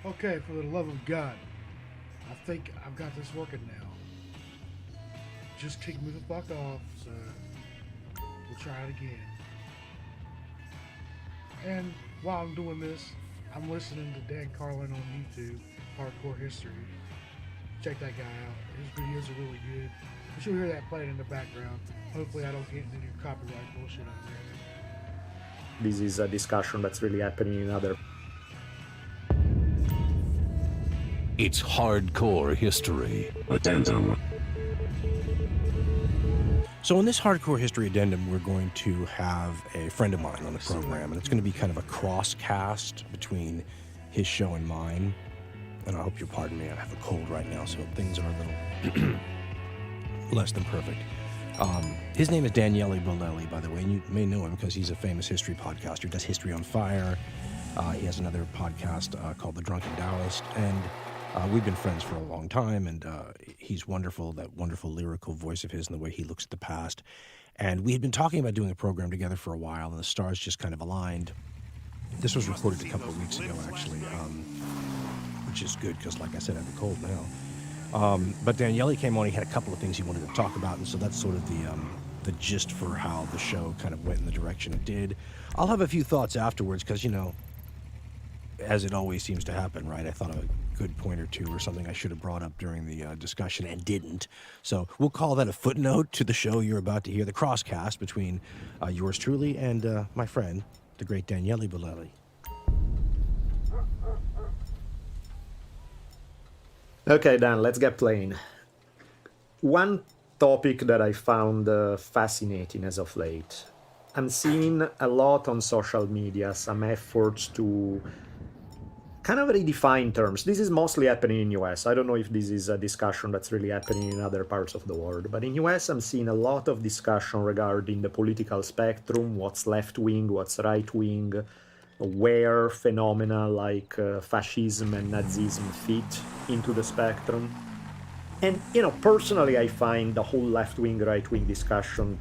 Okay, for the love of God, I think I've got this working now. Just kick me the fuck off, so we'll try it again. And while I'm doing this, I'm listening to Dan Carlin on YouTube, Hardcore History. Check that guy out. His videos are really good. You should hear that playing in the background. Hopefully I don't get into any copyright bullshit on there. This is a discussion that's really happening in other... It's Hardcore History. Addendum. So in this Hardcore History Addendum, we're going to have a friend of mine on the program, and it's going to be kind of a cross-cast between his show and mine. And I hope you'll pardon me, I have a cold right now, so things are a little less than perfect. His name is Daniele Bolelli, by the way, and you may know him because he's a famous history podcaster, does History on Fire. He has another podcast called The Drunken Taoist, and we've been friends for a long time, and he's wonderful, that wonderful lyrical voice of his and the way he looks at the past. And we had been talking about doing a program together for a while, and the stars just kind of aligned. This was recorded a couple of weeks ago, actually, which is good because, like I said, I have a cold now. But Daniele came on, he had a couple of things he wanted to talk about, and so that's sort of the gist for how the show kind of went in the direction it did. I'll have a few thoughts afterwards because, you know, as it always seems to happen, right? I thought of a good point or two or something I should have brought up during the discussion and didn't. So we'll call that a footnote to the show you're about to hear, the crosscast between yours truly and my friend, the great Daniele Bolelli. Okay, Dan, let's get playing. One topic that I found fascinating as of late. I'm seeing a lot on social media, some efforts to kind of redefine terms. This is mostly happening in US. I don't know if this is a discussion that's really happening in other parts of the world, but in US I'm seeing a lot of discussion regarding the political spectrum, what's left-wing, what's right-wing, where phenomena like fascism and Nazism fit into the spectrum. And, you know, personally I find the whole left-wing, right-wing discussion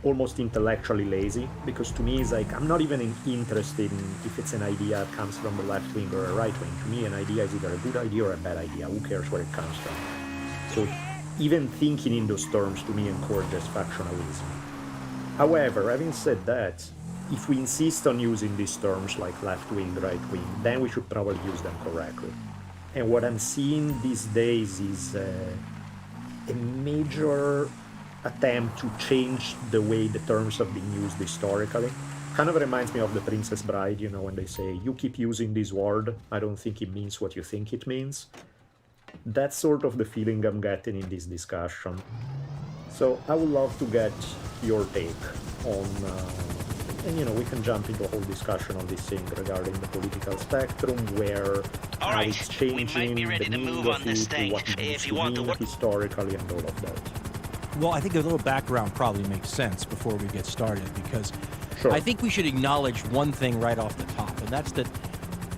almost intellectually lazy, because to me it's like I'm not even interested in if it's an idea that comes from the left wing or a right wing. To me an idea is either a good idea or a bad idea. Who cares where it comes from? So even thinking in those terms to me encourages factionalism. However, having said that, if we insist on using these terms like left wing, right wing, then we should probably use them correctly. And what I'm seeing these days is a major attempt to change the way the terms have been used historically. Kind of reminds me of The Princess Bride, you know, when they say, you keep using this word, I don't think it means what you think it means. That's sort of the feeling I'm getting in this discussion. So I would love to get your take on, and you know, we can jump into a whole discussion on this thing regarding the political spectrum, where how it's changing, the meaning of it, what it means to mean historically, and all of that. Well, I think a little background probably makes sense before we get started, because I think we should acknowledge one thing right off the top, and that's that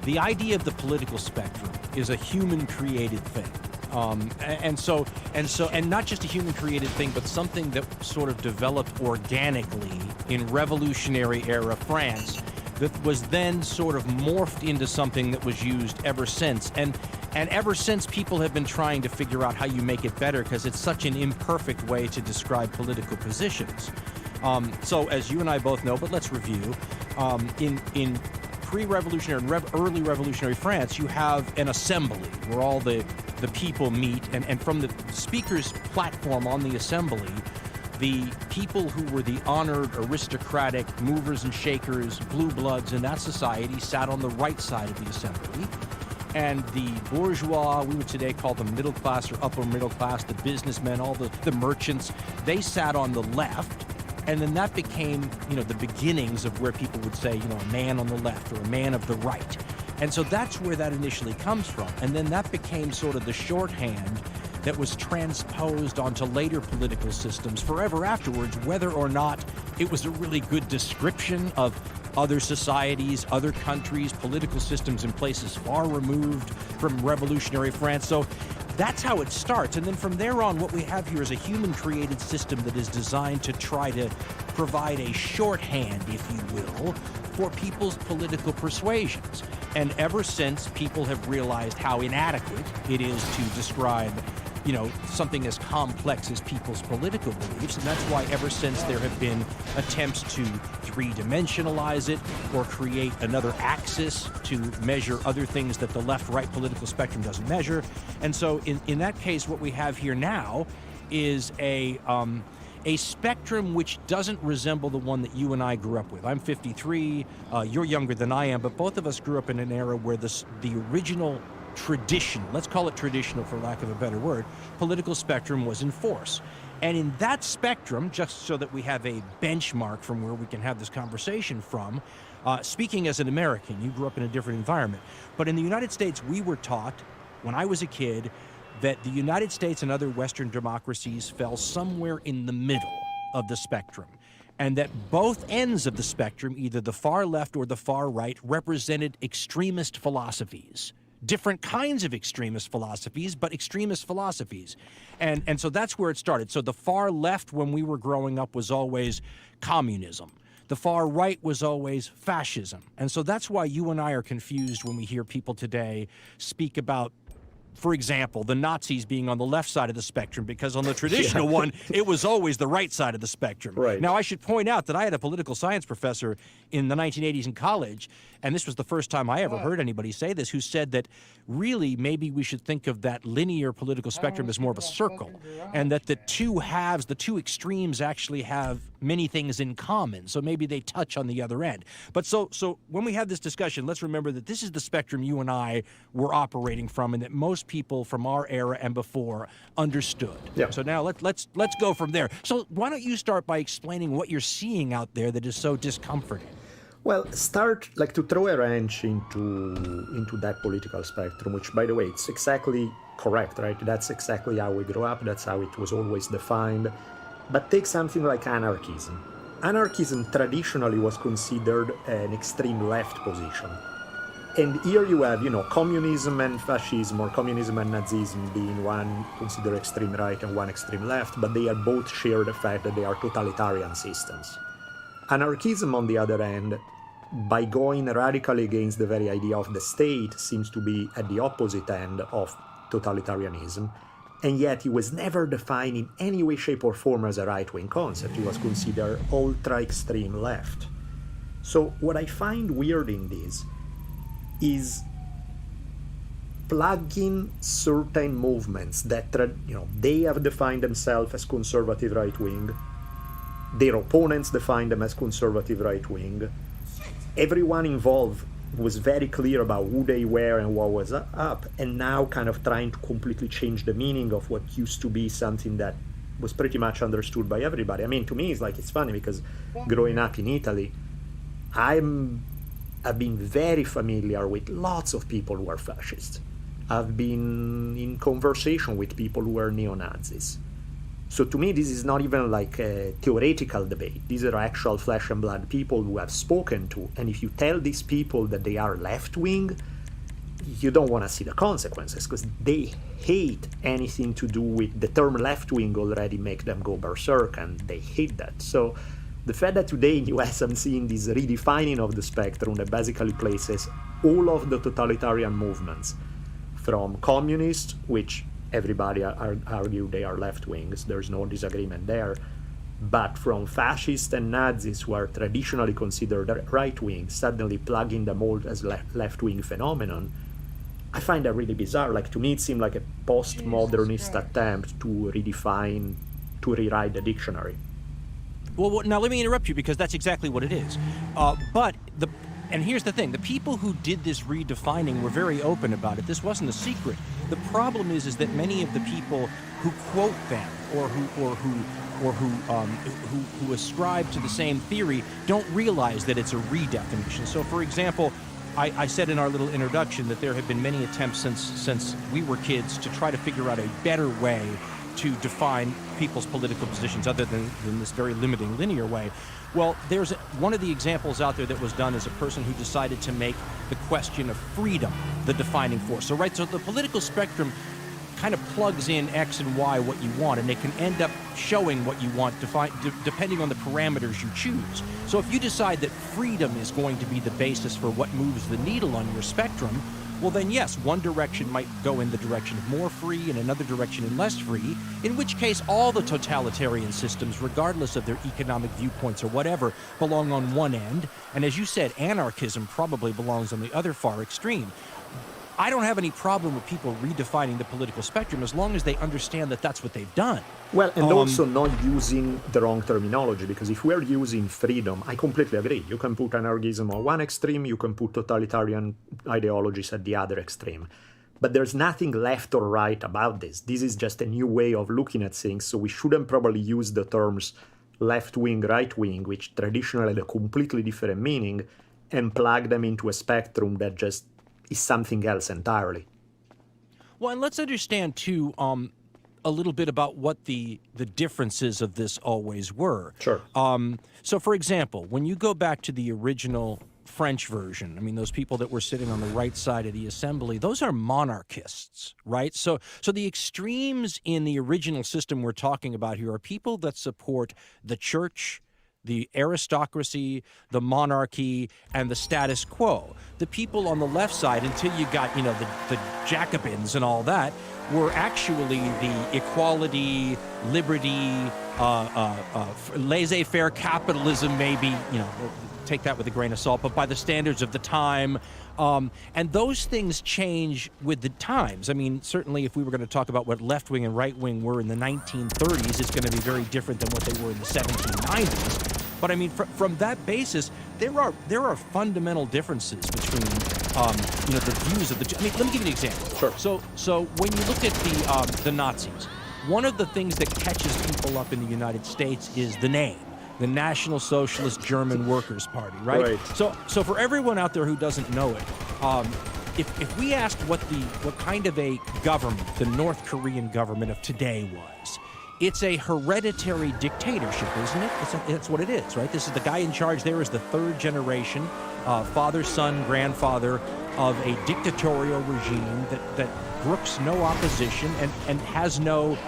the idea of the political spectrum is a human-created thing. And not just a human-created thing, but something that sort of developed organically in revolutionary era France that was then sort of morphed into something that was used ever since. And ever since, people have been trying to figure out how you make it better, because it's such an imperfect way to describe political positions. So as you and I both know, but let's review, in pre-revolutionary and early revolutionary France, you have an assembly where all the people meet, and from the speaker's platform on the assembly, the people who were the honored, aristocratic movers and shakers, blue bloods in that society sat on the right side of the assembly. And the bourgeois, we would today call them middle class or upper middle class, the businessmen, all the merchants, they sat on the left. And then that became, you know, the beginnings of where people would say, you know, a man on the left or a man of the right. And so that's where that initially comes from. And then that became sort of the shorthand that was transposed onto later political systems forever afterwards, whether or not it was a really good description of other societies, other countries, political systems in places far removed from revolutionary France. So that's how it starts. And then from there on, what we have here is a human-created system that is designed to try to provide a shorthand, if you will, for people's political persuasions. And ever since, people have realized how inadequate it is to describe, you know, something as complex as people's political beliefs. And that's why ever since there have been attempts to three-dimensionalize it or create another axis to measure other things that the left-right political spectrum doesn't measure. And so in that case, what we have here now is a spectrum which doesn't resemble the one that you and I grew up with. I'm 53, you're younger than I am, but both of us grew up in an era where the original traditional, let's call it traditional for lack of a better word, political spectrum was in force. And in that spectrum, just so that we have a benchmark from where we can have this conversation from, speaking as an American, you grew up in a different environment, but in the United States, we were taught, when I was a kid, that the United States and other Western democracies fell somewhere in the middle of the spectrum, and that both ends of the spectrum, either the far left or the far right, represented extremist philosophies. Different kinds of extremist philosophies, but extremist philosophies. And so that's where it started. So the far left, when we were growing up, was always communism. The far right was always fascism. And so that's why you and I are confused when we hear people today speak about, for example, the Nazis being on the left side of the spectrum, because on the traditional one, it was always the right side of the spectrum. Right. Now, I should point out that I had a political science professor in the 1980s in college, and this was the first time I ever heard anybody say this, who said that really maybe we should think of that linear political spectrum as more of a circle, and that the two halves, the two extremes actually have many things in common, so maybe they touch on the other end. But so when we have this discussion, let's remember that this is the spectrum you and I were operating from, and that most people from our era and before understood. Yeah. So now let's go from there. So why don't you start by explaining what you're seeing out there that is so discomforting? Well, start like to throw a wrench into that political spectrum, which, by the way, it's exactly correct, right? That's exactly how we grew up. That's how it was always defined. But take something like anarchism. Anarchism traditionally was considered an extreme left position. And here you have, communism and fascism, or communism and Nazism being one considered extreme right and one extreme left, but they are both share the fact that they are totalitarian systems. Anarchism, on the other hand, by going radically against the very idea of the state, seems to be at the opposite end of totalitarianism, and yet it was never defined in any way, shape, or form as a right-wing concept. It was considered ultra-extreme left. So what I find weird in this is plugging certain movements that they have defined themselves as conservative right-wing, their opponents define them as conservative right-wing. Everyone involved was very clear about who they were and what was up, and now kind of trying to completely change the meaning of what used to be something that was pretty much understood by everybody. I mean, to me, it's funny because growing up in Italy, I've been very familiar with lots of people who are fascists. I've been in conversation with people who are neo-Nazis. So to me, this is not even like a theoretical debate. These are actual flesh and blood people who I've spoken to. And if you tell these people that they are left-wing, you don't want to see the consequences, because they hate anything to do with the term left-wing already make them go berserk, and they hate that. So the fact that today in the US I'm seeing this redefining of the spectrum that basically places all of the totalitarian movements, from communists, which everybody argue they are left-wings, there's no disagreement there, but from fascists and Nazis, who are traditionally considered right-wing, suddenly plugging them all as left-wing phenomenon, I find that really bizarre. Like, to me, it seemed like a postmodernist attempt to redefine, to rewrite the dictionary. Well, now let me interrupt you, because that's exactly what it is. And here's the thing: the people who did this redefining were very open about it. This wasn't a secret. The problem is that many of the people who quote them or who ascribe to the same theory don't realize that it's a redefinition. So, for example, I said in our little introduction that there have been many attempts since we were kids to try to figure out a better way to define people's political positions other than this very limiting linear way. Well, there's one of the examples out there that was done as a person who decided to make the question of freedom the defining force. So the political spectrum kind of plugs in X and Y what you want, and it can end up showing what you want depending on the parameters you choose. So if you decide that freedom is going to be the basis for what moves the needle on your spectrum, well then yes, one direction might go in the direction of more free and another direction in less free, in which case all the totalitarian systems, regardless of their economic viewpoints or whatever, belong on one end, and as you said, anarchism probably belongs on the other far extreme. I don't have any problem with people redefining the political spectrum as long as they understand that that's what they've done. Well, and also not using the wrong terminology, because if we're using freedom, I completely agree. You can put anarchism on one extreme, you can put totalitarian ideologies at the other extreme. But there's nothing left or right about this. This is just a new way of looking at things, so we shouldn't probably use the terms left-wing, right-wing, which traditionally had a completely different meaning, and plug them into a spectrum that just is something else entirely. Well, and let's understand, too, a little bit about what the differences of this always were. Sure. So, for example, when you go back to the original French version, I mean, those people that were sitting on the right side of the assembly, those are monarchists, right? So the extremes in the original system we're talking about here are people that support the church, the aristocracy, the monarchy, and the status quo. The people on the left side, until you got, the Jacobins and all that, were actually the equality, liberty, laissez-faire capitalism, maybe, take that with a grain of salt, but by the standards of the time. And those things change with the times. I mean, certainly if we were going to talk about what left-wing and right-wing were in the 1930s, it's going to be very different than what they were in the 1790s. But I mean, from that basis, there are fundamental differences between, the views of the. I mean, let me give you an example. Sure. So when you look at the Nazis, one of the things that catches people up in the United States is the name. The National Socialist German Workers' Party, right? So for everyone out there who doesn't know it, if we asked what kind of a government the North Korean government of today was, it's a hereditary dictatorship, isn't it? That's what it is, right? This is the guy in charge there is the third generation, father, son, grandfather of a dictatorial regime that brooks no opposition and has no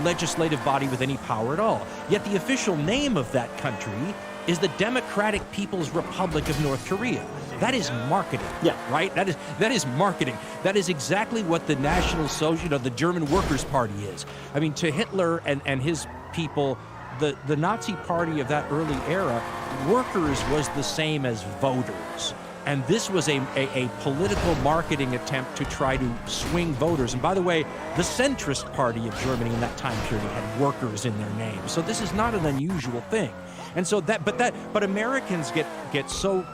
legislative body with any power at all. Yet the official name of that country is the Democratic People's Republic of North Korea. That is marketing, right? That is marketing. That is exactly what the National Social, the German Workers' Party is. I mean, to Hitler and his people, the Nazi Party of that early era, workers was the same as voters. And this was a political marketing attempt to try to swing voters. And by the way, the centrist party of Germany in that time period had workers in their name. So this is not an unusual thing. And so but Americans get so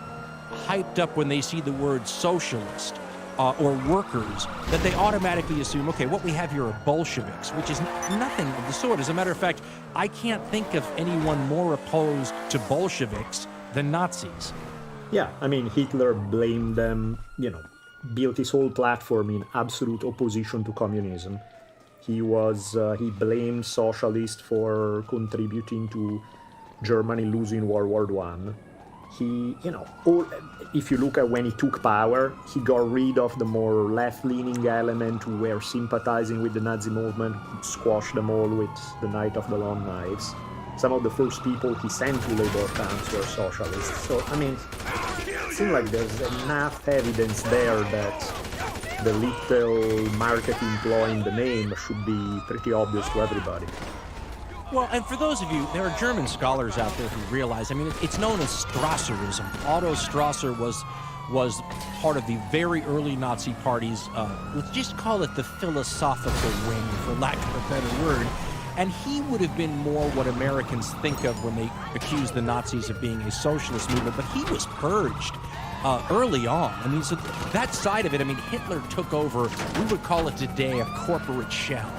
hyped up when they see the word socialist or workers that they automatically assume, okay, what we have here are Bolsheviks, which is nothing of the sort. As a matter of fact, I can't think of anyone more opposed to Bolsheviks than Nazis. Yeah, I mean, Hitler blamed them, built his whole platform in absolute opposition to communism. He blamed socialists for contributing to Germany losing World War I. If you look at when he took power, he got rid of the more left-leaning element who were sympathizing with the Nazi movement, squashed them all with the Night of the Long Knives. Some of the first people he sent to labor camps were socialists. So, I mean, it seems like there's enough evidence there that the little marketing ploy in the name should be pretty obvious to everybody. Well, and for those of you, there are German scholars out there who realize, I mean, it's known as Strasserism. Otto Strasser was part of the very early Nazi party's, let's just call it the philosophical wing, for lack of a better word. And he would have been more what Americans think of when they accuse the Nazis of being a socialist movement, but he was purged early on. I mean, so that side of it, I mean, Hitler took over, we would call it today a corporate shell.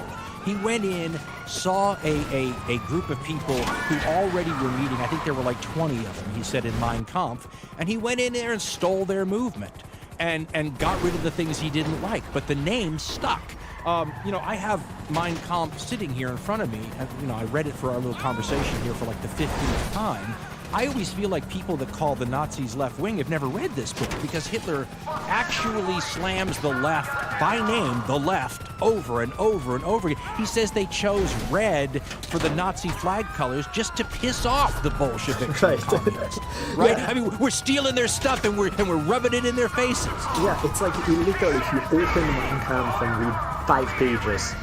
He went in, saw a group of people who already were meeting, I think there were like 20 of them, he said in Mein Kampf, and he went in there and stole their movement and got rid of the things he didn't like, but the name stuck. I have Mein Kampf sitting here in front of me, and, I read it for our little conversation here for like the 15th time, I always feel like people that call the Nazis left wing have never read this book, because Hitler actually slams the left, by name, the left, over and over and over again. He says they chose red for the Nazi flag colors just to piss off the Bolsheviks and communists, right? Yeah. I mean, we're stealing their stuff and we're rubbing it in their faces. Yeah, it's like literally if you open Mein Kampf and read 5 pages,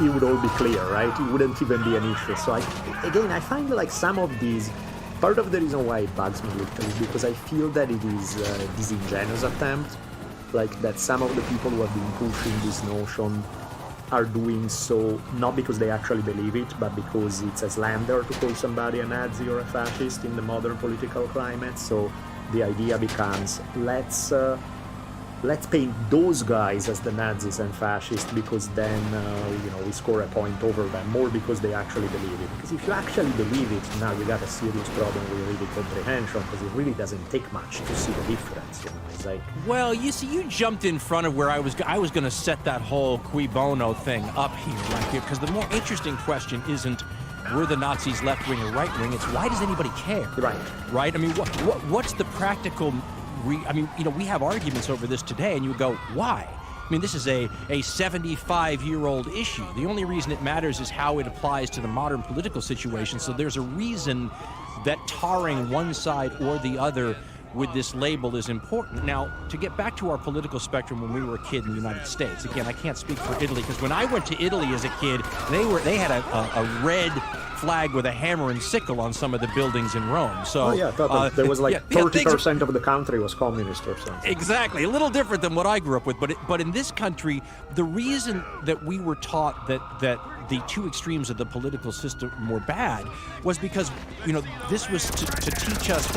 it would all be clear, right? It wouldn't even be an issue. So I find like some of these, part of the reason why it bugs me literally is because I feel that it is a disingenuous attempt, like that some of the people who have been pushing this notion are doing so not because they actually believe it, but because it's a slander to call somebody a Nazi or a fascist in the modern political climate. So the idea becomes, let's paint those guys as the Nazis and fascists, because then we score a point over them, more because they actually believe it. Because if you actually believe it, now you got a serious problem with reading comprehension, because it really doesn't take much to see the difference. It's like, well, you see, you jumped in front of where I was going to set that whole cui bono thing up here, right here, because the more interesting question isn't were the Nazis left wing or right wing, it's why does anybody care? Right? I mean, what's the practical? I mean, we have arguments over this today, and you go, why? I mean, this is a 75-year-old issue. The only reason it matters is how it applies to the modern political situation. So there's a reason that tarring one side or the other with this label is important. Now, to get back to our political spectrum when we were a kid in the United States, again, I can't speak for Italy, because when I went to Italy as a kid, they had a red flag with a hammer and sickle on some of the buildings in Rome. So there was like 30% of the country was communist or something. Exactly, a little different than what I grew up with. But in this country, the reason that we were taught that the two extremes of the political system were bad was because this was to teach us.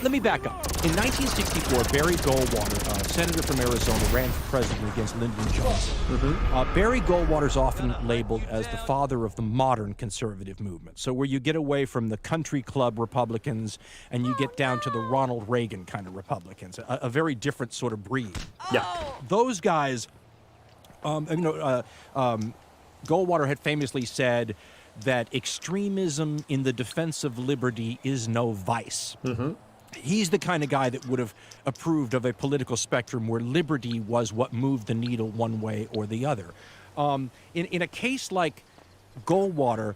Let me back up. In 1964, Barry Goldwater, senator from Arizona, ran for president against Lyndon Johnson. Mm-hmm. Barry Goldwater's often labeled as the father of the modern conservative movement. So where you get away from the country club Republicans and you get down to the Ronald Reagan kind of Republicans, a very different sort of breed. Yeah, those guys. Goldwater had famously said that extremism in the defense of liberty is no vice. Mm-hmm. He's the kind of guy that would have approved of a political spectrum where liberty was what moved the needle one way or the other. In a case like Goldwater,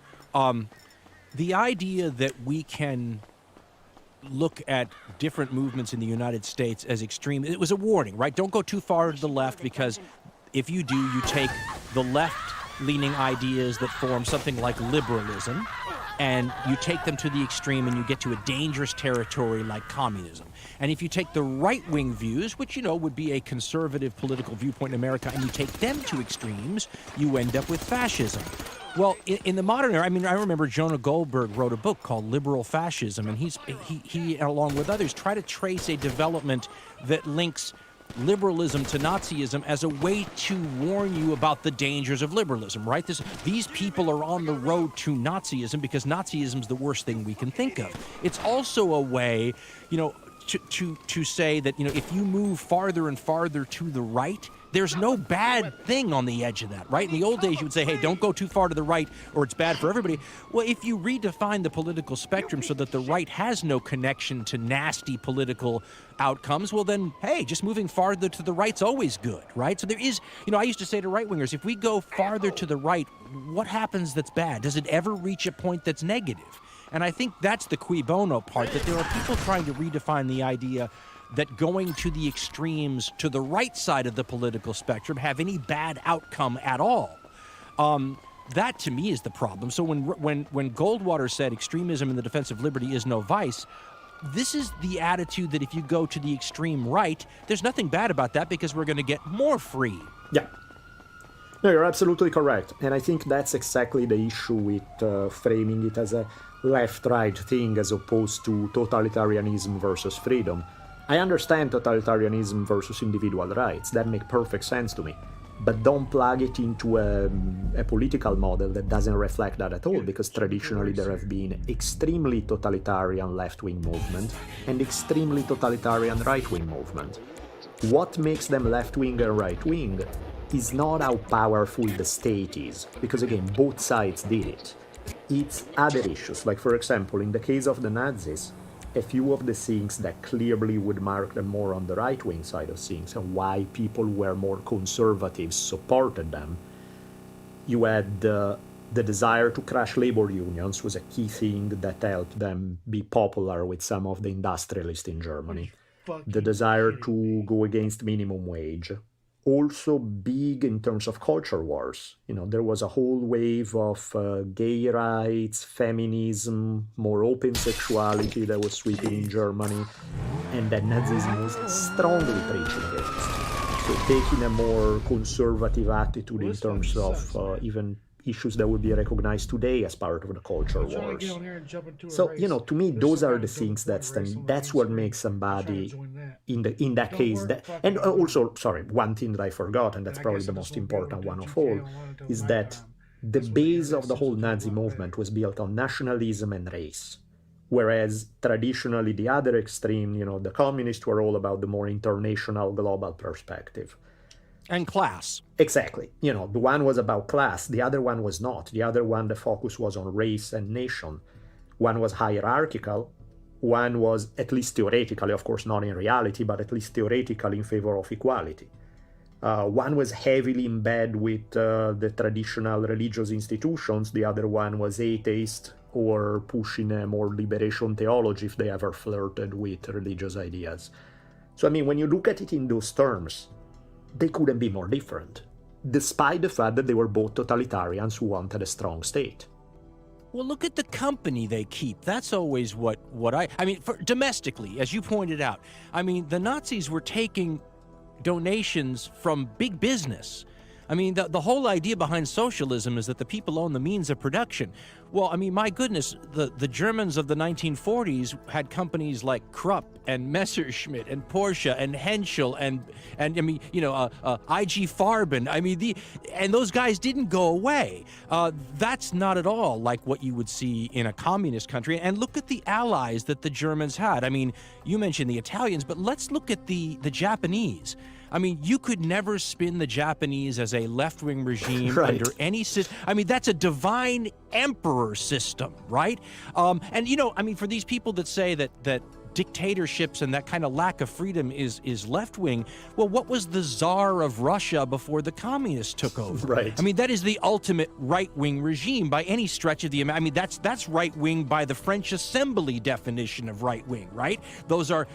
the idea that we can look at different movements in the United States as extreme, it was a warning, right? Don't go too far to the left, because if you do, you take the left-leaning ideas that form something like liberalism, and you take them to the extreme and you get to a dangerous territory like communism. And if you take the right-wing views, which, would be a conservative political viewpoint in America, and you take them to extremes, you end up with fascism. Well, in the modern era, I mean, I remember Jonah Goldberg wrote a book called Liberal Fascism, and he along with others, try to trace a development that links liberalism to Nazism as a way to warn you about the dangers of liberalism, right? These people are on the road to Nazism because Nazism is the worst thing we can think of. It's also a way, to say that, if you move farther and farther to the right, there's no bad thing on the edge of that, right? In the old days, you would say, hey, don't go too far to the right or it's bad for everybody. Well, if you redefine the political spectrum so that the right has no connection to nasty political outcomes, well then, hey, just moving farther to the right's always good, right? So there is, I used to say to right-wingers, if we go farther to the right, what happens that's bad? Does it ever reach a point that's negative? And I think that's the cui bono part, that there are people trying to redefine the idea that going to the extremes to the right side of the political spectrum have any bad outcome at all. That, to me, is the problem. So when Goldwater said extremism in the defense of liberty is no vice, this is the attitude that if you go to the extreme right, there's nothing bad about that because we're going to get more free. Yeah. No, you're absolutely correct. And I think that's exactly the issue with framing it as a left-right thing as opposed to totalitarianism versus freedom. I understand totalitarianism versus individual rights. That makes perfect sense to me. But don't plug it into a political model that doesn't reflect that at all, because traditionally there have been extremely totalitarian left-wing movement and extremely totalitarian right-wing movement. What makes them left-wing and right-wing is not how powerful the state is, because again, both sides did it. It's other issues, like for example, in the case of the Nazis, a few of the things that clearly would mark them more on the right-wing side of things and why people who were more conservative supported them. You had the desire to crush labor unions was a key thing that helped them be popular with some of the industrialists in Germany. The desire to go against minimum wage. Also big in terms of culture wars. There was a whole wave of gay rights, feminism, more open sexuality that was sweeping in Germany, and that Nazism was strongly preaching against. So taking a more conservative attitude in terms of even issues that would be recognized today as part of the culture wars. So, to me, those are the things that's what makes somebody in that case. And also, sorry, one thing that I forgot, and that's probably the most important one of all, is that the base of the whole Nazi movement was built on nationalism and race. Whereas traditionally the other extreme, the communists were all about the more international global perspective. And class. Exactly. The one was about class, the other one was not. The other one, the focus was on race and nation. One was hierarchical, one was, at least theoretically, of course not in reality, but at least theoretically in favor of equality. One was heavily in bed with the traditional religious institutions, the other one was atheist or pushing a more liberation theology if they ever flirted with religious ideas. So, when you look at it in those terms, they couldn't be more different, despite the fact that they were both totalitarians who wanted a strong state. Well, look at the company they keep. That's always what domestically, as you pointed out. The Nazis were taking donations from big business. The whole idea behind socialism is that the people own the means of production. Well, my goodness, the Germans of the 1940s had companies like Krupp and Messerschmitt and Porsche and Henschel and IG Farben. And those guys didn't go away. That's not at all like what you would see in a communist country. And look at the allies that the Germans had. You mentioned the Italians, but let's look at the Japanese. You could never spin the Japanese as a left-wing regime right. under any system. That's a divine emperor system, right? For these people that say that dictatorships and that kind of lack of freedom is left-wing, well, what was the Tsar of Russia before the communists took over? Right. That is the ultimate right-wing regime by any stretch of the... that's right-wing by the French Assembly definition of right-wing, right? Those are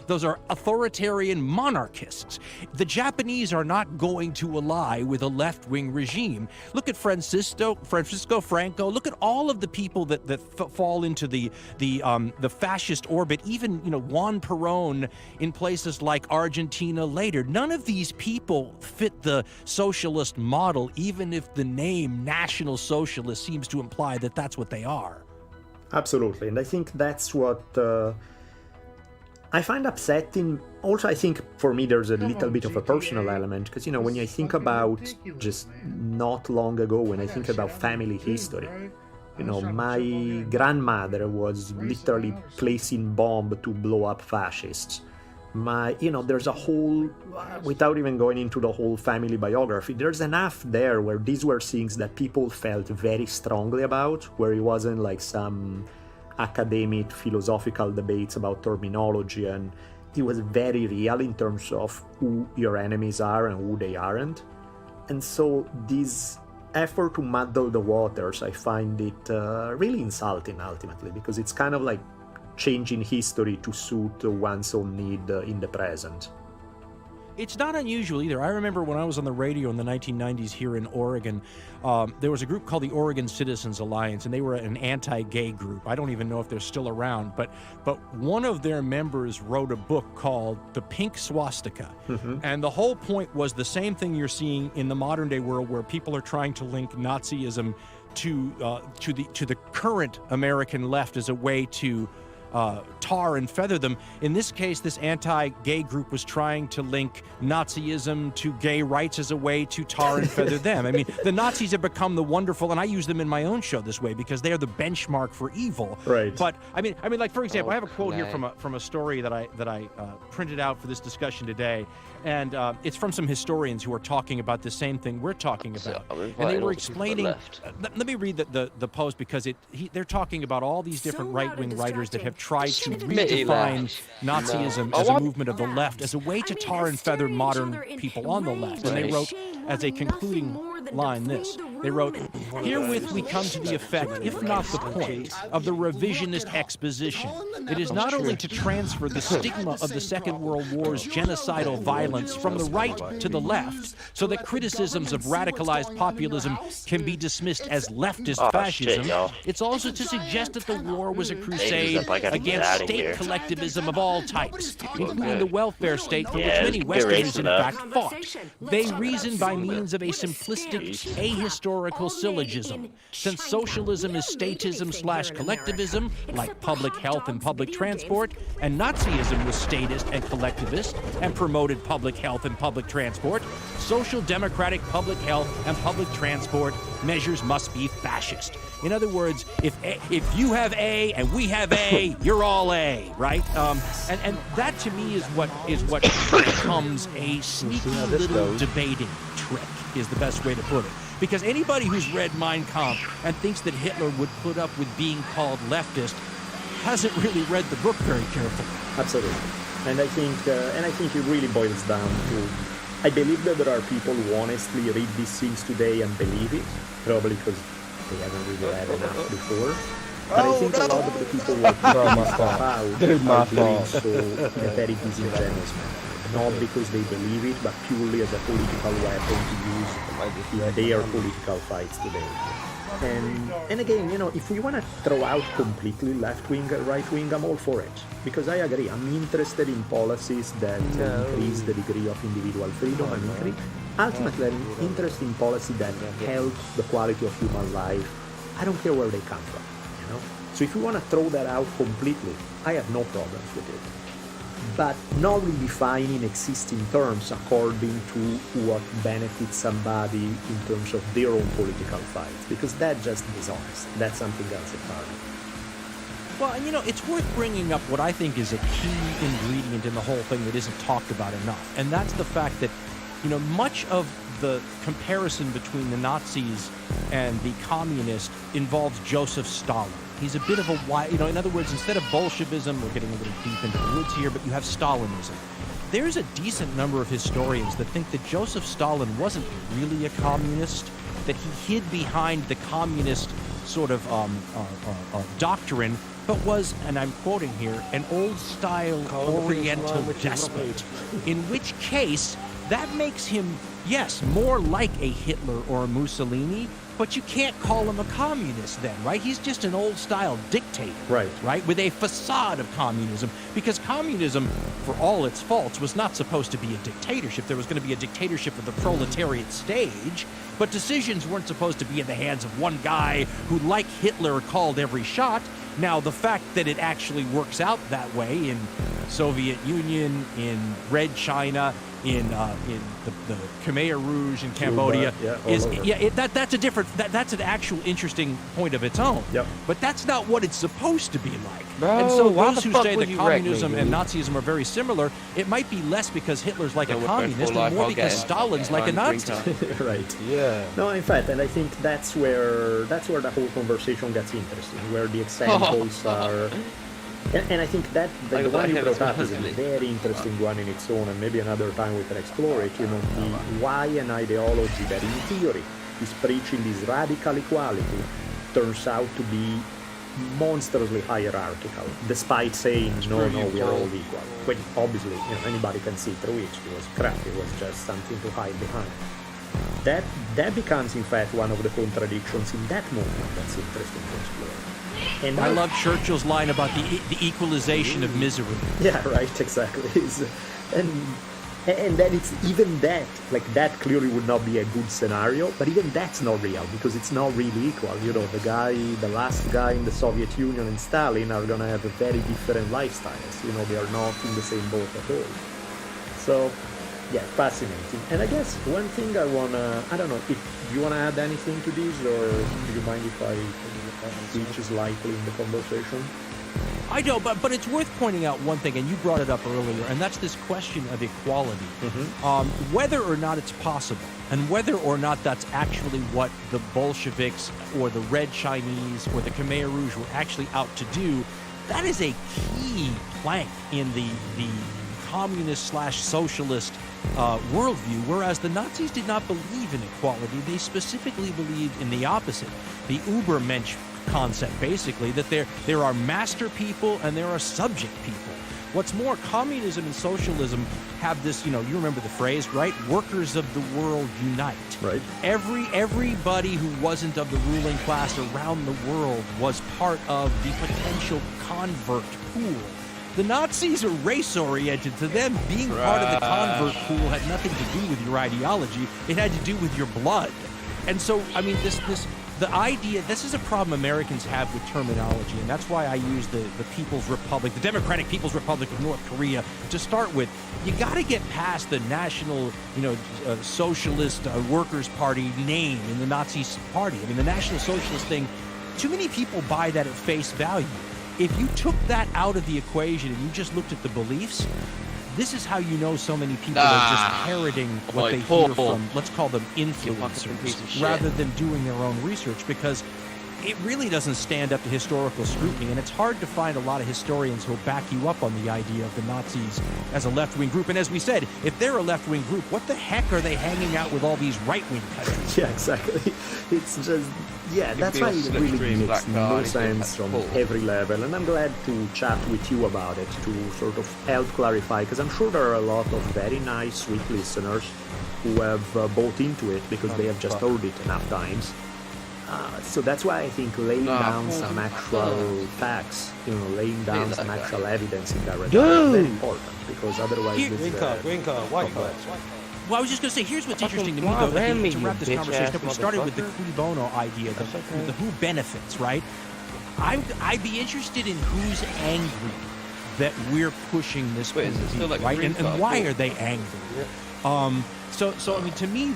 authoritarian monarchists. The Japanese are not going to ally with a left-wing regime. Look at Francisco Franco. Look at all of the people that fall into the fascist orbit, even, Juan Perón in places like Argentina later. None of these people fit the socialist model, even if the name National Socialist seems to imply that that's what they are. Absolutely, and I think that's what I find upsetting. Also, I think for me there's a little bit of a personal element, because, when I think about just not long ago, when I think about family history, my grandmother was literally placing bombs to blow up fascists. There's a whole, without even going into the whole family biography, there's enough there where these were things that people felt very strongly about, where it wasn't like some academic philosophical debates about terminology, and it was very real in terms of who your enemies are and who they aren't. And so this effort to muddle the waters, I find it really insulting ultimately, because it's kind of like changing history to suit one's own need in the present. It's not unusual either. I remember when I was on the radio in the 1990s here in Oregon, there was a group called the Oregon Citizens Alliance, and they were an anti-gay group. I don't even know if they're still around, but one of their members wrote a book called The Pink Swastika. Mm-hmm. And the whole point was the same thing you're seeing in the modern day world, where people are trying to link Nazism to the current American left as a way to tar and feather them. In this case, this anti-gay group was trying to link Nazism to gay rights as a way to tar and feather them. The Nazis have become the wonderful, and I use them in my own show this way because they are the benchmark for evil. Right. But like, for example, I have a quote here from a story that I printed out for this discussion today, and it's from some historians who are talking about the same thing we're talking about. And they were explaining. Let me read the post, because they're talking about all these different right-wing writers that have tried to redefine Nazism as a movement of the left as a way to tar and feather modern people on the left. And they wrote, as a concluding line, this. They wrote, "Herewith we come to the effect, if not the point, of the revisionist exposition. It is not only to transfer the stigma of the Second World War's genocidal violence from the right to the left, so that criticisms of radicalized populism can be dismissed as leftist fascism. It's also to suggest that the war was a crusade against state collectivism of all types, including the welfare state for which many Westerners in fact fought. They reason by means of a simplistic, ahistorical syllogism. Since socialism is statism/collectivism, like public health and public transport, and Nazism was statist and collectivist and promoted public health and public transport, social democratic public health and public transport measures must be fascist." In other words, if you have A and we have A, you're all A, right? And that to me is what becomes a sneaky little debating trick, is the best way to put it. Because anybody who's read Mein Kampf and thinks that Hitler would put up with being called leftist hasn't really read the book very carefully. Absolutely. And I think it really boils down to, I believe that there are people who honestly read these things today and believe it, probably because they haven't really read enough before. But I think a lot of the people who are putting this stuff out are doing so in a very disingenuous manner. Not because they believe it, but purely as a political weapon to use in their political fights today. And again, if we want to throw out completely left-wing, right-wing, I'm all for it. Because I agree, I'm interested in policies that increase the degree of individual freedom. Ultimately, I'm interested in policy that help the quality of human life. I don't care where they come from, So if we want to throw that out completely, I have no problems with it. But not redefining existing terms according to what benefits somebody in terms of their own political fights, because that's just dishonest. That's something else entirely. Well, and it's worth bringing up what I think is a key ingredient in the whole thing that isn't talked about enough, and that's the fact that, much of the comparison between the Nazis and the communists involves Joseph Stalin. He's a bit of a in other words, instead of Bolshevism, we're getting a little deep into the woods here, but you have Stalinism. There's a decent number of historians that think that Joseph Stalin wasn't really a communist, that he hid behind the communist sort of doctrine, but was, and I'm quoting here, an old-style Oriental despot, in which case that makes him, yes, more like a Hitler or a Mussolini, but you can't call him a communist then, right? He's just an old-style dictator, right? With a facade of communism, because communism, for all its faults, was not supposed to be a dictatorship. There was going to be a dictatorship of the proletariat stage, but decisions weren't supposed to be in the hands of one guy who, like Hitler, called every shot. Now, the fact that it actually works out that way in Soviet Union, in Red China, in the Khmer Rouge in Cambodia, that's a different, that's an actual interesting point of its own. Yep. But that's not what it's supposed to be like. Bro, and so why those the who fuck say would that you wreck me, communism and dude? Nazism are very similar, it might be less because Hitler's like a we're communist full and more life, because okay. Stalin's like a Drink Nazi. time. Right. Yeah. No, in fact, and I think that's where the whole conversation gets interesting, where the examples are. And I think that the one you brought up is a very interesting one in its own, and maybe another time we can explore it. The why an ideology that in theory is preaching this radical equality turns out to be monstrously hierarchical, despite saying no, we are all equal. When obviously anybody can see through it. It was crap. It was just something to hide behind. That becomes in fact one of the contradictions in that movement that's interesting to explore. And I love Churchill's line about the equalization of misery. Yeah, right, exactly. And then it's even that, like that clearly would not be a good scenario, but even that's not real because it's not really equal. The last guy in the Soviet Union and Stalin are gonna have a very different lifestyles. They are not in the same boat at all. So, yeah, fascinating. And I guess one thing I don't know, if you wanna add anything to this, or do you mind if I switch slightly in the conversation? I know, but it's worth pointing out one thing, and you brought it up earlier, and that's this question of equality. Whether or not it's possible, and whether or not that's actually what the Bolsheviks or the Red Chinese or the Khmer Rouge were actually out to do, That is a key plank in the communist/socialist worldview, whereas the Nazis did not believe in equality. They specifically believed in the opposite, the Übermensch concept, basically, that there are master people and there are subject people. What's more, communism and socialism have this, you remember the phrase, right? Workers of the world unite. Right. Everybody who wasn't of the ruling class around the world was part of the potential convert pool. The Nazis are race-oriented. To them, being part of the convert pool had nothing to do with your ideology. It had to do with your blood. And so, I mean, the idea, this is a problem Americans have with terminology, and that's why I use the People's Republic, the Democratic People's Republic of North Korea, to start with. You got to get past the National, Socialist Workers' Party name in the Nazi Party. I mean, the National Socialist thing, too many people buy that at face value. If you took that out of the equation and you just looked at the beliefs, this is how you know so many people are just parroting what they hear from, let's call them influencers, rather than doing their own research, because it really doesn't stand up to historical scrutiny, and it's hard to find a lot of historians who'll back you up on the idea of the Nazis as a left-wing group. And as we said, if they're a left-wing group, what the heck are they hanging out with all these right-wing countries? Yeah, exactly. It's just, that's why it really makes no sense from every level, and I'm glad to chat with you about it to sort of help clarify, because I'm sure there are a lot of very nice, sweet listeners who have bought into it because they have just heard it enough times. So that's why I think laying down some actual facts, laying down some actual evidence in that regard is very important, because otherwise Green card, white card. Well, I was just going to say, here's what's interesting to me, though, to wrap this conversation up. We started with the cui bono idea, the who benefits, right? I'd be interested in who's angry that we're pushing this policy, right? And why are they angry? So I mean, to me,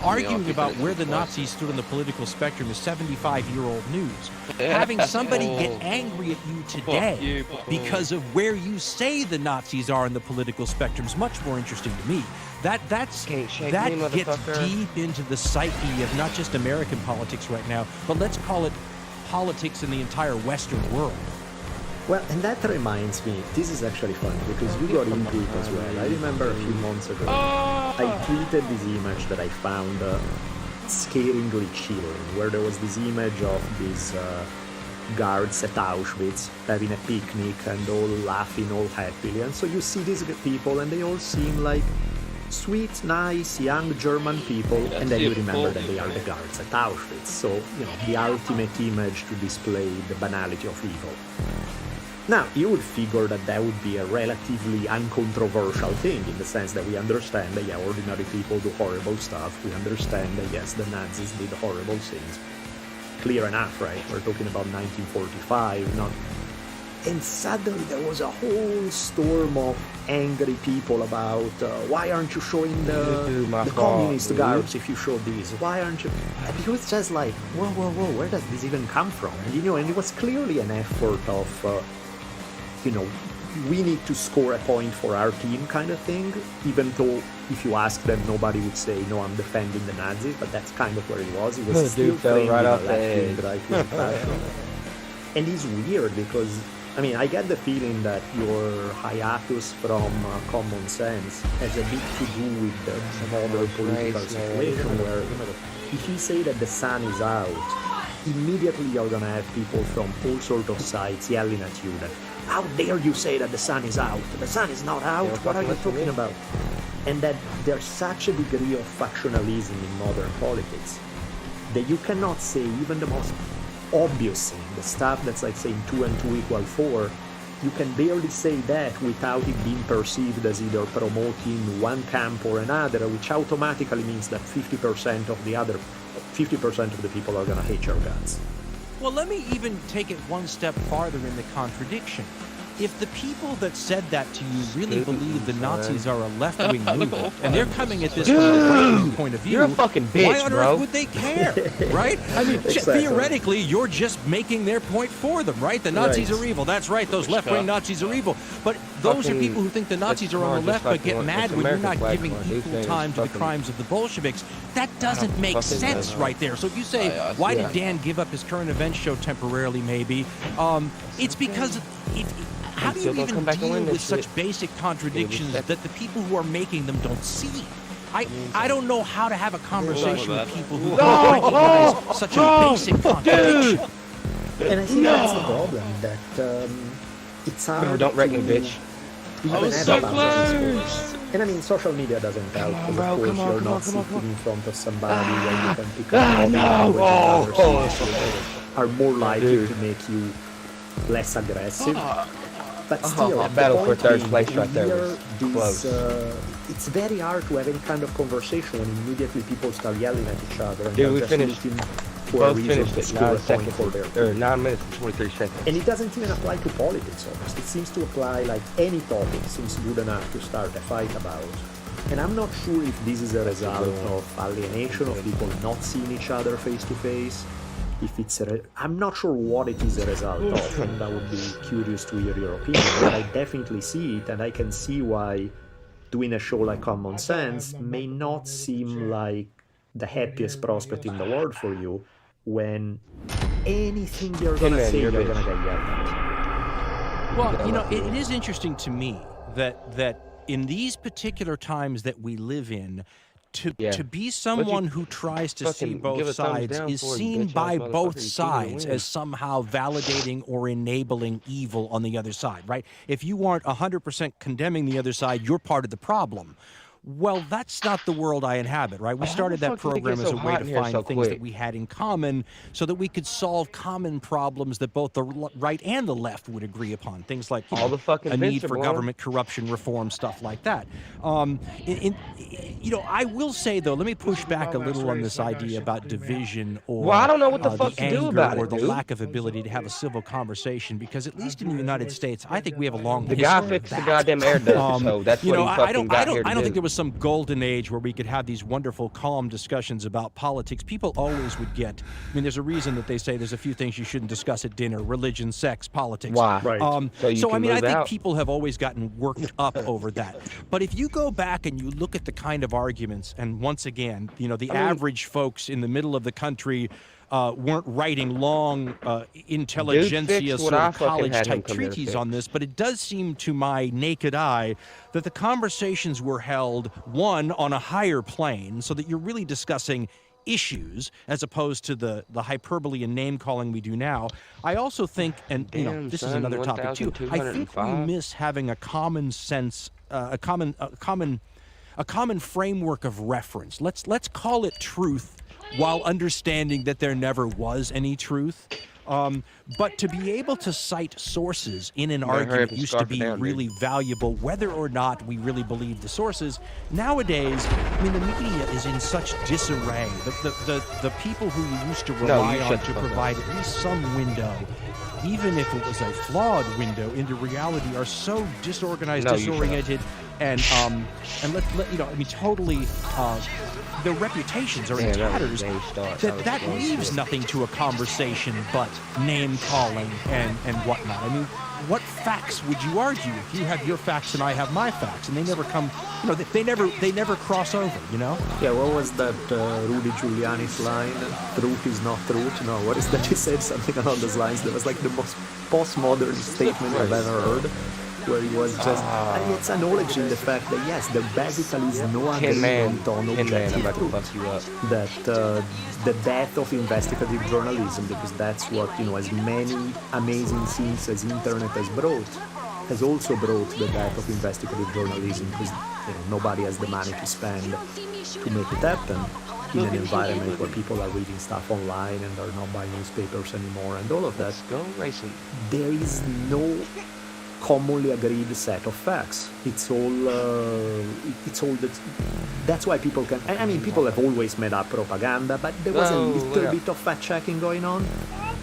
arguing about where the Nazis stood on the political spectrum is 75-year-old news. Having somebody get angry at you today because of where you say the Nazis are in the political spectrum is much more interesting to me. That gets deep into the psyche of not just American politics right now, but let's call it politics in the entire Western world. Well, and that reminds me, this is actually funny, because you got into it as well. I remember a few months ago, I tweeted this image that I found scaringly chilling, where there was this image of these guards at Auschwitz having a picnic and all laughing, all happily. And so you see these people, and they all seem like sweet, nice, young German people, and then you remember that they are the guards at Auschwitz. So, the ultimate image to display the banality of evil. Now, you would figure that that would be a relatively uncontroversial thing, in the sense that we understand that, ordinary people do horrible stuff. We understand that, yes, the Nazis did horrible things. Clear enough, right? We're talking about 1945, not... And suddenly there was a whole storm of angry people about, why aren't you showing the communist guards if you show these? Why aren't you... And it was just like, whoa, where does this even come from? And, and it was clearly an effort of... we need to score a point for our team kind of thing, even though if you ask them, nobody would say, no, I'm defending the Nazis, but that's kind of where it was. It was still framed in a left-wing, right-wing fashion. And it's weird because, I get the feeling that your hiatus from common sense has a bit to do with some other political situation where if you say that the sun is out, immediately you're going to have people from all sorts of sides yelling at you that, how dare you say that the sun is out? The sun is not out. What are you talking about? And that there's such a degree of factionalism in modern politics that you cannot say even the most obvious thing, the stuff that's like saying 2 and 2 equal 4, you can barely say that without it being perceived as either promoting one camp or another, which automatically means that 50% of the people are going to hate your guts. Well, let me even take it one step farther in the contradiction. if the people that said that to you really believe the Nazis are a left-wing movement, and they're coming at this from a right-wing point of view, You're a fucking bitch, why on bro. earth would they care, right? I mean, Exactly. theoretically, you're just making their point for them, right? The Nazis Right. are evil. That's right. Those left-wing Nazis are evil. But those are Fucking- people who think the Nazis are on the left, but get mad when you're not giving equal time to the crimes of the Bolsheviks. That doesn't make sense right there. So if you say, why did Dan give up his current events show temporarily, maybe, it's because how do you Still gonna even come back and deal win with this such shit. basic contradictions that the people who are making them don't see? I don't know how to have a conversation with people who don't recognize such a basic contradiction. And I think that's the problem, that it's hard No, don't wreck me, to bitch. even have a balance. And I mean, social media doesn't help, because of course you're not sitting in front of somebody where you can pick up are more likely to make you less aggressive. But still, that the battle for point third being, place right there was here, close. it's very hard to have any kind of conversation when immediately people start yelling at each other and Dude, they're we just finished. looking for a Both reason finished to at score 9 a point seconds, for their or 9 minutes and 23 seconds. and it doesn't even apply to politics almost. It seems to apply like any topic seems good enough to start a fight about. And I'm not sure if this is a result of alienation, of people not seeing each other face to face. If it's I'm not sure what it is a result of, and I would be curious to hear your opinion. But I definitely see it, and I can see why doing a show like Common Sense may not seem like the happiest prospect in the world for you when anything you're gonna man, say, you're you're a gonna bitch. get yelled at. Well, you know, it is interesting to me that in these particular times that we live in, to be someone who tries to see fucking both give a thumbs sides down is for it, seen bitch-ass by motherfucker. both You can't sides win. as somehow validating or enabling evil on the other side, right? If you aren't 100% condemning the other side, you're part of the problem. Well, that's not the world I inhabit, right? We started that fuck did it program get as so a way hot to in here find so things quick? that we had in common so that we could solve common problems that both the right and the left would agree upon. Things like All the fucking a need vents are for blown. government corruption reform, stuff like that. You know, I will say, though, let me push back a little on this idea about division or Well, I don't know what the fuck to anger do about or it, the dude. lack of ability to have a civil conversation, because at least in the United States, I think we have a long The history guy of fixed the that. goddamn air duct, so that's You what know, he I fucking don't, got I don't, here to I don't think do. there was some golden age where we could have these wonderful, calm discussions about politics. People always would get. I mean, there's a reason that they say there's a few things you shouldn't discuss at dinner: religion, sex, politics. Why? Right. So you So I can mean, I move think out. people have always gotten worked up over that. But if you go back and you look at the kind of arguments, and once again, you know, the average folks in the middle of the country weren't writing long intelligentsia fixed what sort I of fucking college had him type come here to treatises fix. on this, but it does seem to my naked eye that the conversations were held, one, on a higher plane, so that you're really discussing issues as opposed to the hyperbole and name calling we do now. I also think, and you know, Damn, this is son, another topic too, I think we 1,205. miss having a common sense, a common framework of reference. Let's call it truth, while understanding that there never was any truth. But to be able to cite sources in an Better hurry up argument and used to scarf it be down, dude. really valuable, whether or not we really believe the sources. Nowadays, I mean, the media is in such disarray. The people who you used to rely you on shut to the fuck up. provide at least some window, even if it was a flawed window into reality, are so disorganized, No, you shut up. disoriented, and let you know, I mean, totally. Their reputations are in Damn, that was tatters. a game start. That was That close. leaves nothing to a conversation but name calling and whatnot. I mean, what facts would you argue if you have your facts and I have my facts, and they never come? You know, they never cross over. You know. Yeah, what was that Rudy Giuliani's line? Truth is not truth. No, what is that? He said something along those lines. That was like the most postmodern statement I've ever heard, where he was just, and it's acknowledging the fact that yes, there basically is no Tin Man, agreement on Tin Man, I'm objective about to truth. fuck you up. That the death of investigative journalism, because that's what, you know, as many amazing things as internet has also brought the death of investigative journalism, because, you know, nobody has the money to spend to make it happen in an environment where people are reading stuff online and are not buying newspapers anymore and all of that. Go racing. There is no commonly agreed set of facts. It's all that's why people can, I mean, people have always made up propaganda, but there was a Oh, little yeah. bit of fact checking going on.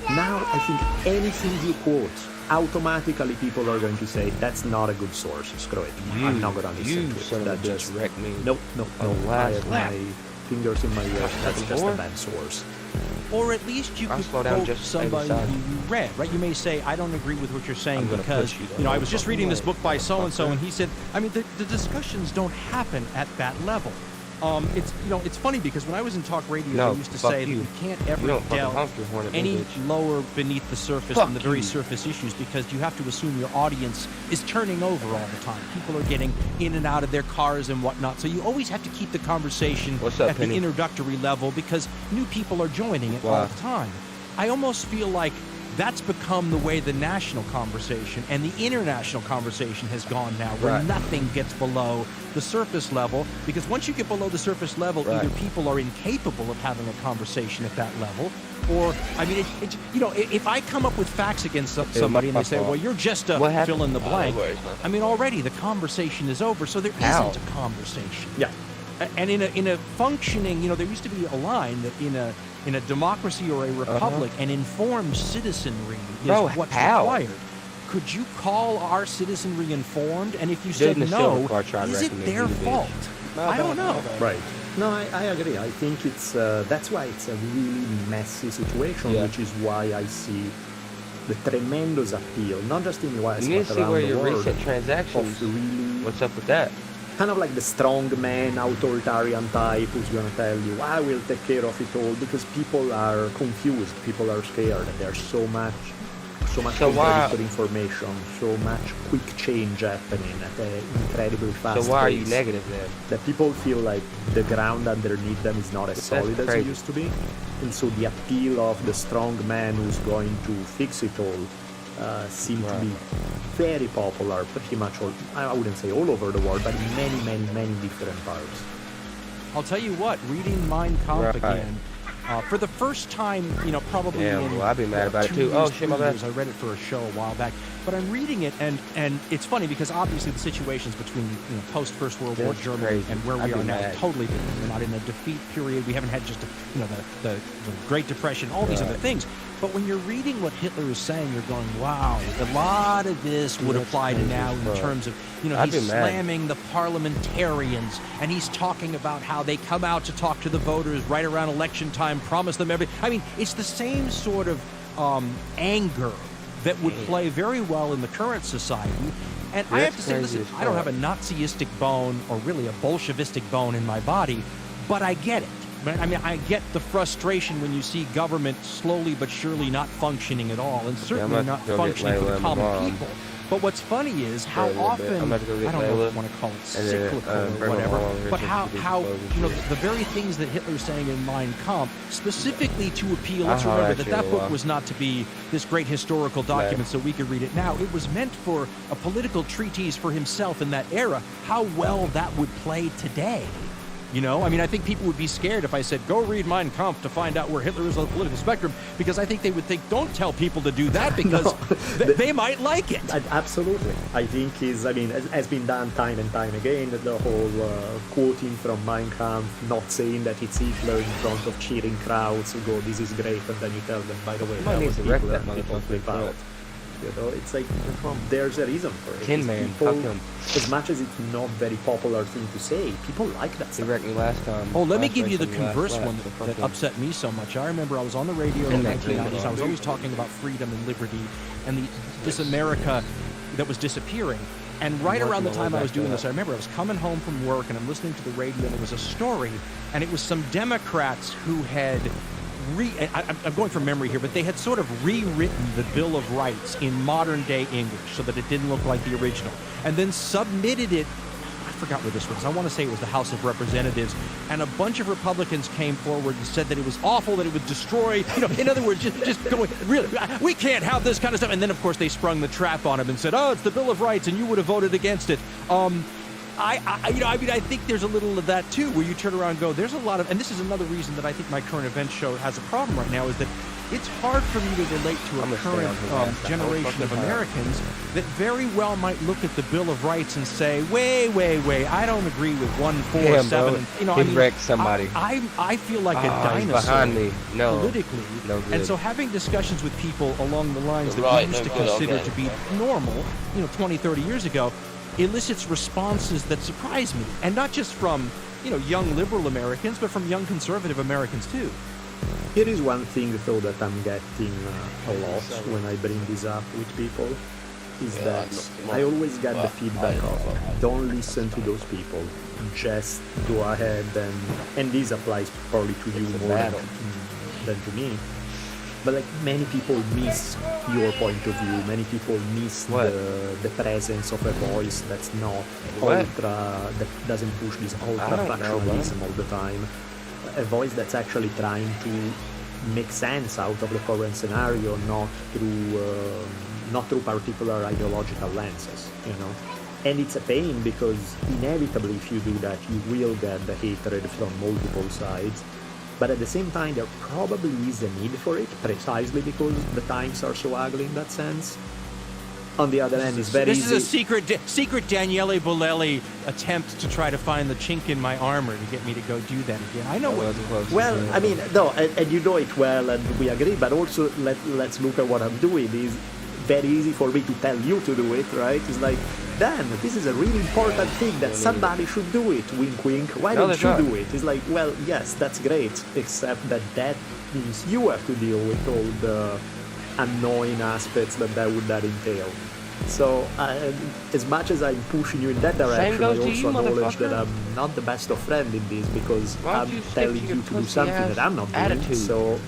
Now I think anything you quote automatically people are going to say that's not a good source. Screw it. I'm not going to listen to it. Son of a That bitch, just wrecked me. no. Oh, I have last my fingers in my ears. That's just a more? bad source. Or at least you I'll could slow down quote just somebody every who time. you read, right? You may say, I don't agree with what you're saying I'm gonna because, push you the you know, I whole was just fucking reading this way, book by so-and-so, and motherfucker. he said, I mean, the discussions don't happen at that level. It's, you know, it's funny because when I was in talk radio, No, they used to fuck say that you. you can't You ever don't fucking delve honk your horn at me, any bitch. lower beneath the surface Fuck than the very you. surface issues because you have to assume your audience is turning over all the time. People are getting in and out of their cars and whatnot, so you always have to keep the conversation What's up, at Penny? the introductory level because new people are joining it all Wow. the time. I almost feel like that's become the way the national conversation and the international conversation has gone now, where Right. nothing gets below the surface level, because once you get below the surface level, Right. either people are incapable of having a conversation at that level, or, I mean, you know, if I come up with facts against somebody and they say, well, you're just a What happened? fill in the blank, no worries, man. I mean, already the conversation is over, so there How? isn't a conversation. Yeah. And in a functioning, you know, there used to be a line that in a democracy or a republic, an informed citizenry is Bro, what's how? required. Could you call our citizenry informed? And if you Dude said in the no, silver car tried is it recommending their you, bitch. fault? I don't know. Right. No, I agree. I think it's that's why it's a really messy situation, Yeah. which is why I see the tremendous appeal, not just in the US, You need but to see around where the your world, recent transactions. of really What's up with that? kind of like the strong man, authoritarian type who's going to tell you, I will take care of it all, because people are confused, people are scared, and there's so much So contradictory information, so much quick change happening at an incredibly fast So why are you pace, negative then? that people feel like the ground underneath them is not as That's solid as it crazy. used to be. And so the appeal of the strong man who's going to fix it all seemed to Right. be very popular pretty much all, I wouldn't say all over the world, but in many, many, many different parts. I'll tell you what, reading Mein Kampf Right. again, for the first time, you know, probably Damn, in well, I'd be mad about it 2 too. years, Oh, shit, my 3 bad. years. I read it for a show a while back, but I'm reading it, and it's funny because obviously the situations between, you know, post First World War That's Germany crazy. and where I'd we be are now mad. is totally different. We're not in a defeat period. We haven't had just you know the Great Depression, all these Right. other things. But when you're reading what Hitler is saying, you're going, wow, a lot of this would That's apply to crazy now as in fuck. terms of, you know, I'd he's be mad. slamming the parliamentarians, and he's talking about how they come out to talk to the voters right around election time, promise them everything. I mean, it's the same sort of anger that would play very well in the current society. And I have That's to say, crazy listen, as I don't fuck. have a Nazistic bone or really a Bolshevistic bone in my body, but I get it. I mean, I get the frustration when you see government slowly but surely not functioning at all, and certainly about not to go get functioning for Layla the and my common mom. people. But what's funny is how For a little bit. often, I'm about to go I get don't know if Layla, you want to call it and then, cyclical or bring my whatever, mom over here but so how, she can how clothes and you know, shit. the very things that Hitler's saying in Mein Kampf, specifically to appeal, let's I'll holler remember at that you in that a book while. was not to be this great historical document so we could read it now. It was meant for a political treatise for himself in that era. How well that would play today. You know, I mean, I think people would be scared if I said, go read Mein Kampf to find out where Hitler is on the political spectrum, because I think they would think, don't tell people to do that because they might like it. Absolutely. I think has been done time and time again, the whole quoting from Mein Kampf, not saying that it's Hitler in front of cheering crowds who go, this is great, and then you tell them, by the way, might that need was to wreck Hitler, that and people motherfucker flip in out. front. You know, it's like, there's a reason for it. Tin It's Man, people, fuck him. as much as it's not very popular thing to say, people like that He stuff. wrecked me last time. Oh, let me Last give you race the on last converse lap, one so fuck that him. upset me so much. I remember I was on the radio in the that 1990s. I was game. always talking about freedom and liberty and this America that was disappearing. And right I'm around the working my way time I was back doing to this, that. I remember I was coming home from work and I'm listening to the radio, and there was a story, and it was some Democrats who had I'm going from memory here, but they had sort of rewritten the Bill of Rights in modern day English so that it didn't look like the original, and then submitted it. I forgot where this was. I want to say it was the House of Representatives, and a bunch of Republicans came forward and said that it was awful, that it would destroy, you know, in other words, just going, really, we can't have this kind of stuff. And then, of course, they sprung the trap on him and said, oh, it's the Bill of Rights, and you would have voted against it. I think there's a little of that too, where you turn around and go, there's a lot of, and this is another reason that I think my current event show has a problem right now, is that it's hard for me to relate to a I'm gonna stay current on his ass the whole generation fucking of time. Americans that very well might look at the Bill of Rights and say, wait, I don't agree with 1, 4, Damn, 7. bro. And, you know, He I mean, wrecked somebody. I feel like a He's dinosaur behind me. No. politically. No good. And so having discussions with people along the lines that Right, we used no to good, consider okay. to be normal, 20, 30 years ago, elicits responses that surprise me. And not just from, young liberal Americans, but from young conservative Americans too. Here is one thing, though, that I'm getting a lot when I bring this up with people, is that I always get the feedback of, don't listen to those people, just go ahead and this applies probably to you more than to me. But like many people miss your point of view, many people miss the presence of a voice that's not that doesn't push this ultra-factionalism all the time. A voice that's actually trying to make sense out of the current scenario, not through particular ideological lenses, And it's a pain because inevitably if you do that, you will get the hatred from multiple sides. But at the same time, there probably is a need for it, precisely because the times are so ugly in that sense. On the other hand, it's very This easy. is a secret Daniele Bolelli attempt to try to find the chink in my armor to get me to go do that again. I know what. Well, I mean, no, and you know it well, and we agree. But also, let's look at what I'm doing. It's very easy for me to tell you to do it, right? It's like, Dan, this is a really important thing that somebody should do it. Wink, wink. Why don't you do it? It's like, well, yes, that's great, except that means you have to deal with all the annoying aspects that would entail. So as much as I'm pushing you in that direction, I goes to also you, acknowledge that motherfucker. I'm not the best of friends in this because Why don't I'm you stick telling to your you to do pussy something ass that I'm not doing. attitude? So,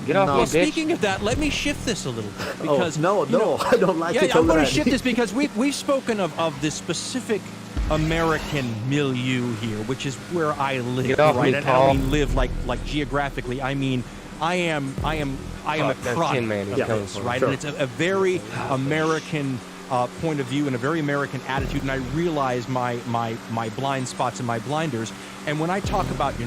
Get off no. me, Well, bitch. speaking of that, let me shift this a little bit because no, I don't like it I'm going already. to shift this because we've spoken of this specific American milieu here, which is where I live. Get off right? me, And I don't Paul. mean live like geographically. I mean I am a Fuck, that product Tin Man is of coming this, for right? sure. And it's a very American point of view and a very American attitude, and I realize my blind spots and my blinders. And when I talk about, the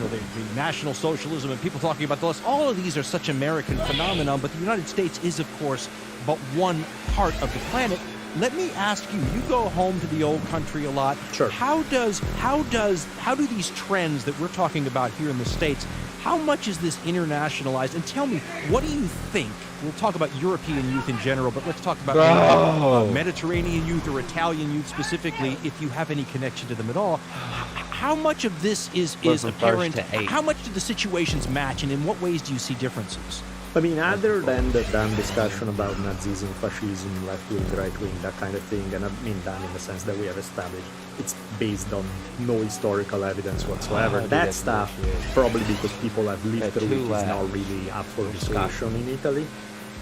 National Socialism and people talking about this, all of these are such American phenomenon, but the United States is, of course, but one part of the planet. Let me ask you, you go home to the old country a lot. Sure. How do these trends that we're talking about here in the States, how much is this internationalized? And tell me, what do you think? We'll talk about European youth in general, but let's talk about Mediterranean youth or Italian youth specifically, if you have any connection to them at all. How much of this is from apparent? first to eighth. How much do the situations match, and in what ways do you see differences? I mean, other than the damn discussion about Nazism, fascism, left-wing, right-wing, that kind of thing, and I mean damn in the sense that we have established, it's based on no historical evidence whatsoever. That stuff, probably because people have lived through it, is not really up for discussion in Italy.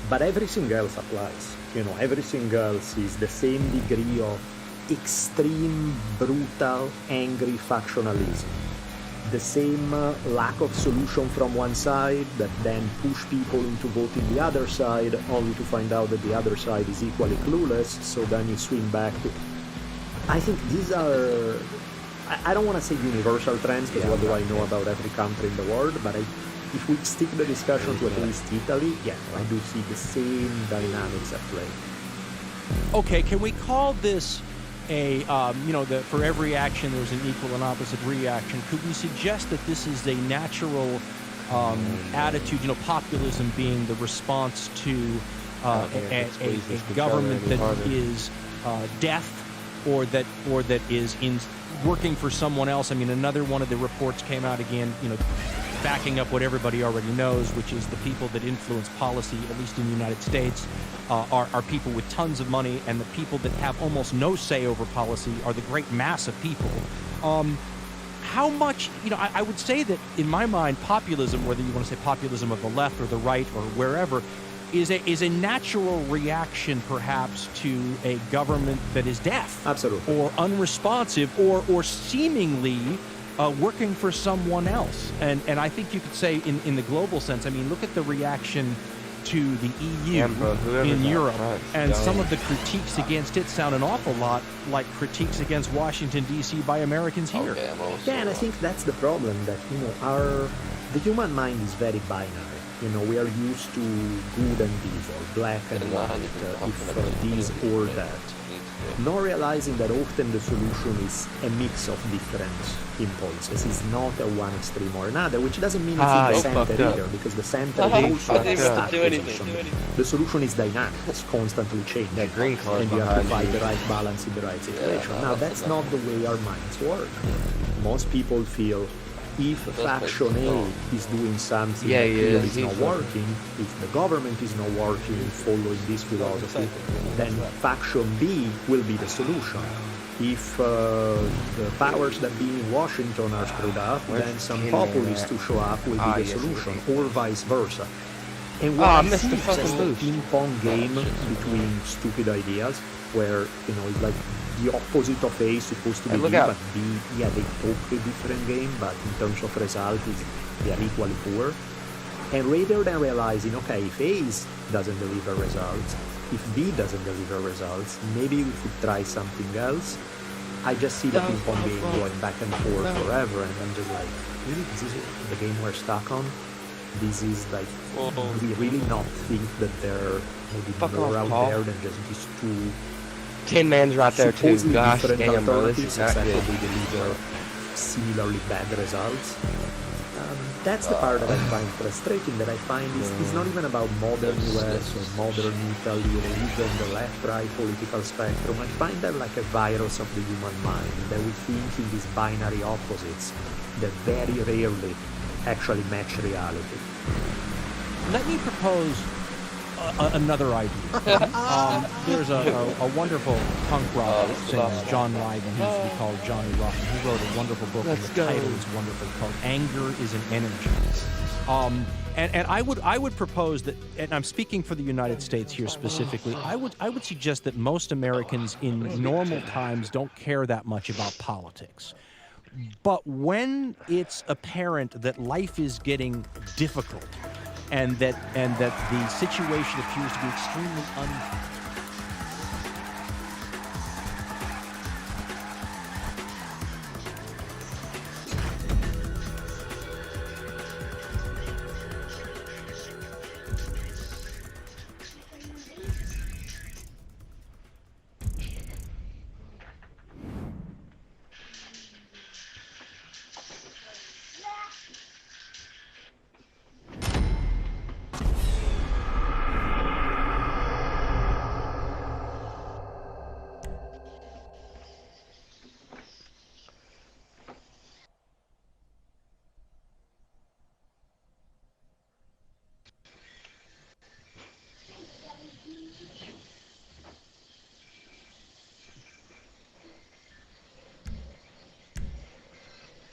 But everything else applies. Everything else is the same degree of extreme, brutal, angry factionalism. The same lack of solution from one side that then push people into voting the other side, only to find out that the other side is equally clueless, so then you swing back to... I think these are... I don't want to say universal trends, because what do I know about every country in the world, but if we stick the discussion to at least Italy, yeah, I do see the same dynamics at play. Okay, can we call this for every action there's an equal and opposite reaction? Could we suggest that this is a natural attitude, populism being the response to a government that is deaf or that is working for someone else? I mean, another one of the reports came out again, backing up what everybody already knows, which is the people that influence policy, at least in the United States, are people with tons of money, and the people that have almost no say over policy are the great mass of people. How much, I would say that in my mind, populism, whether you want to say populism of the left or the right or wherever, is a natural reaction perhaps to a government that is deaf. Absolutely. Or unresponsive or seemingly working for someone else. And I think you could say in the global sense, I mean, look at the reaction to the EU in Europe, and some of the critiques against it sound an awful lot like critiques against Washington, D.C. by Americans here. Yeah, and I think that's the problem, that the human mind is very binary. You know, we are used to good and evil, black and white, if this or that. Not realizing that often the solution is a mix of different impulses. It's not a one extreme or another, which doesn't mean it's in the center either, because the center is also a static position. The solution is dynamic, it's constantly changing. That green color and you have to behind find you. the right balance in the right situation. Now, that's not the way our minds work. Most people feel if faction A is doing something that clearly is not working, if the government is not working following this philosophy, then faction B will be the solution. If the powers that be in Washington are screwed up, then some populists to show up will be the solution, or vice versa. And what I see is just a ping-pong game between stupid ideas, where, you know, it's like the opposite of A is supposed to be B, but B, yeah, they talk a different game, but in terms of result, they are equally poor. And rather than realizing, okay, if A doesn't deliver results, if B doesn't deliver results, maybe we could try something else. I just see the ping-pong game going back and forth forever, and I'm just like, really, this is the game we're stuck on? This is like, do we really not think that there are maybe more out there than just these two Tin Man's right there too. supposedly Gosh different damn, bro, this is alternatives, not except good. that they deliver similarly bad results? That's the part that I find frustrating, that I find is not even about modern US or modern Italy or even the left-right political spectrum. I find that like a virus of the human mind, that we think in these binary opposites that very rarely actually match reality. Let me propose another idea. There's a wonderful punk rock singer, John Lydon, who used to be called Johnny Rotten. He wrote a wonderful book, and the title is wonderful, called "Anger is an Energy." And I would propose that, and I'm speaking for the United States here specifically, I would suggest that most Americans in normal times don't care that much about politics. But when it's apparent that life is getting difficult and that the situation appears to be extremely